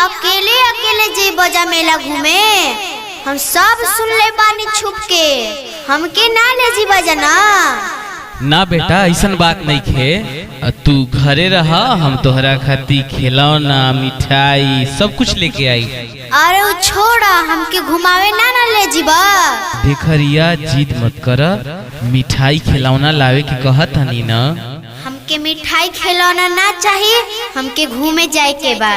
अकेले अकेले जेबो जा मेला घूमे। हम सब सुन ले बानी छुप के, हमके ना ले जीबा जना। ना बेटा ऐसन बात नहीं खे, तू घरे रहा, हम तोहरा खाती खिलौना मिठाई सब कुछ लेके आई। अरे वो छोड़ा, हमके घुमावे ना ना ले जीबा। देखरिया जिद मत कर, मिठाई खिलौना लावे के कहत हनी ना। हमके मिठाई खिलौना ना चाहिए, हमके घूमे जाए के बा।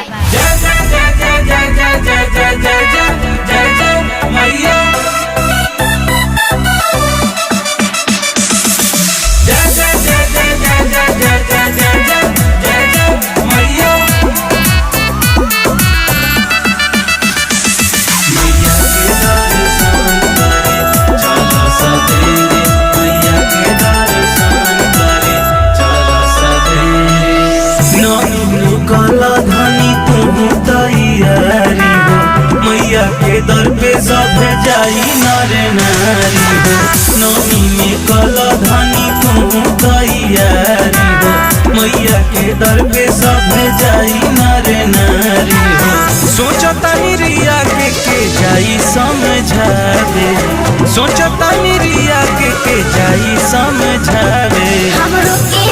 मैया के दर पे सब जाई नर नारी हो, नौमी में कला धानी तू तैयारी हो। मैया के दर पे सब जाई नर नारी हो। सोचता रिया के जाई समझावे, सोचता रिया के जाई समझावे। हमरो के